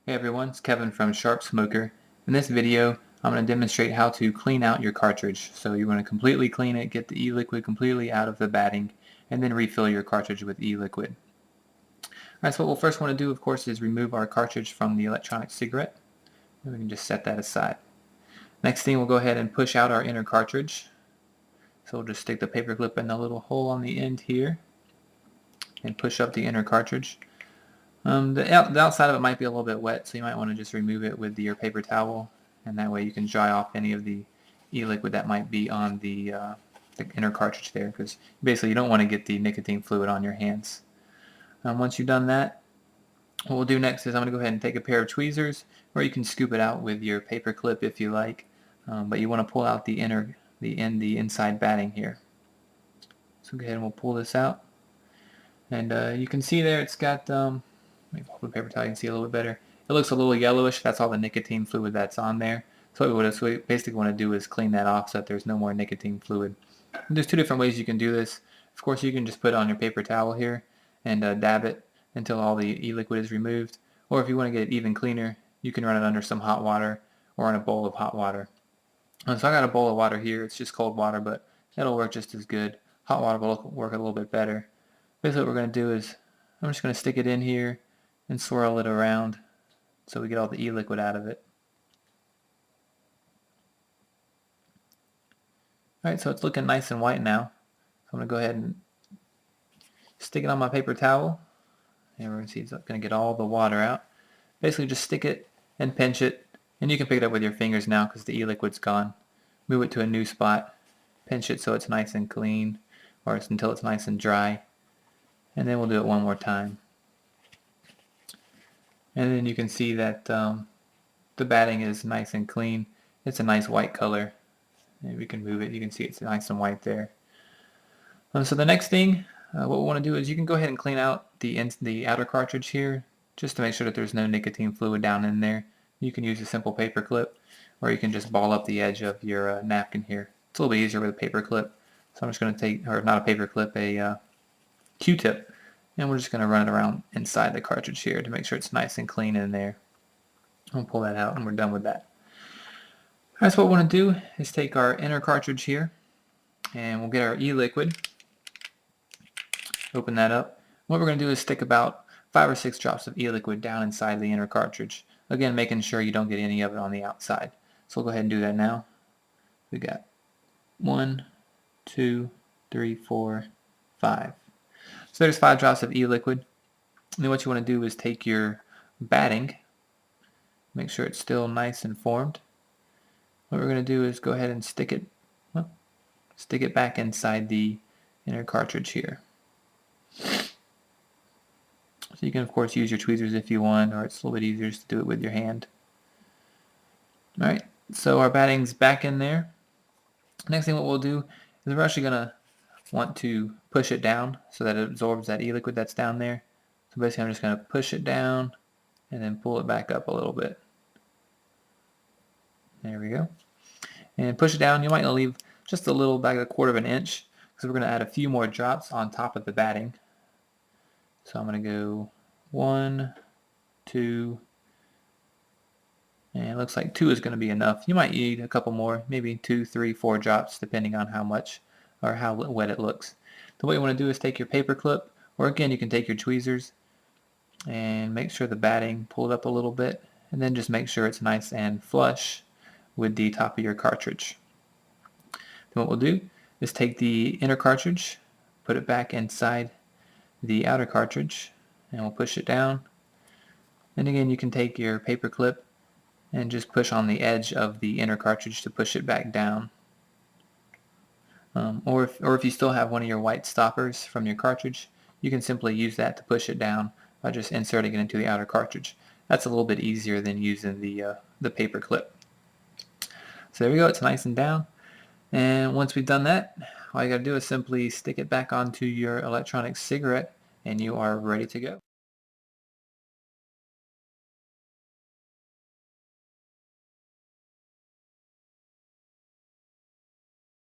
Hey everyone, it's Kevin from Sharp Smoker. In this video, I'm going to demonstrate how to clean out your cartridge. So you want to completely clean it, get the e-liquid completely out of the batting, and then refill your cartridge with e-liquid. Alright, so what we'll first want to do, of course, is remove our cartridge from the electronic cigarette. And we can just set that aside. Next thing, we'll go ahead and push out our inner cartridge. So we'll just stick the paper clip in the little hole on the end here and push up the inner cartridge. The outside of it might be a little bit wet, so you might want to just remove it with your paper towel, and that way you can dry off any of the e-liquid that might be on the inner cartridge there, because basically you don't want to get the nicotine fluid on your hands. Once you've done that, what we'll do next is I'm going to go ahead and take a pair of tweezers, or you can scoop it out with your paper clip if you like, but you want to pull out the inside batting here. So go ahead and we'll pull this out, and you can see there it's got let me hold the paper towel, you can see a little bit better. It looks a little yellowish. That's all the nicotine fluid that's on there. So what we basically want to do is clean that off so that there's no more nicotine fluid. And there's two different ways you can do this. Of course, you can just put it on your paper towel here and dab it until all the e-liquid is removed. Or if you want to get it even cleaner, you can run it under some hot water or in a bowl of hot water. So I got a bowl of water here. It's just cold water, but it'll work just as good. Hot water will work a little bit better. Basically what we're going to do is I'm just going to stick it in here and swirl it around so we get all the e-liquid out of it. Alright, so it's looking nice and white now. So I'm going to go ahead and stick it on my paper towel, and we're going to see it's going to get all the water out. Basically just stick it and pinch it, and you can pick it up with your fingers now because the e-liquid's gone. Move it to a new spot, pinch it so it's nice and clean, or until it's nice and dry, and then we'll do it one more time. And then you can see that the batting is nice and clean. It's a nice white color. And we can move it. You can see it's nice and white there. So the next thing, what we want to do is you can go ahead and clean out the outer cartridge here, just to make sure that there's no nicotine fluid down in there. You can use a simple paper clip, or you can just ball up the edge of your napkin here. It's a little bit easier with a paper clip. So I'm just going to take, or not a paper clip, a Q-tip. And we're just going to run it around inside the cartridge here to make sure it's nice and clean in there. We'll pull that out and we're done with that. Alright, so what we want to do is take our inner cartridge here and we'll get our e-liquid. Open that up. What we're going to do is stick about 5 or 6 drops of e-liquid down inside the inner cartridge. Again, making sure you don't get any of it on the outside. So we'll go ahead and do that now. We got 1, 2, 3, 4, 5. So there's 5 drops of e-liquid. And then what you want to do is take your batting, make sure it's still nice and formed. What we're going to do is go ahead and stick it back inside the inner cartridge here. So you can of course use your tweezers if you want, or it's a little bit easier just to do it with your hand. Alright, so our batting's back in there. Next thing what we'll do is we're actually going to want to push it down so that it absorbs that e-liquid that's down there. So basically I'm just going to push it down and then pull it back up a little bit. There we go. And push it down. You might leave just a little, back a quarter of an inch, because we're going to add a few more drops on top of the batting. So I'm going to go 1, 2, and it looks like 2 is going to be enough. You might need a couple more, maybe 2, 3, 4 drops depending on how much or how wet it looks. So what you want to do is take your paper clip, or again you can take your tweezers and make sure the batting pulled up a little bit, and then just make sure it's nice and flush with the top of your cartridge. Then what we'll do is take the inner cartridge, put it back inside the outer cartridge, and we'll push it down. And again you can take your paper clip and just push on the edge of the inner cartridge to push it back down. Or if you still have one of your white stoppers from your cartridge, you can simply use that to push it down by just inserting it into the outer cartridge. That's a little bit easier than using the paper clip. So there we go, it's nice and down. And once we've done that, all you got to do is simply stick it back onto your electronic cigarette and you are ready to go.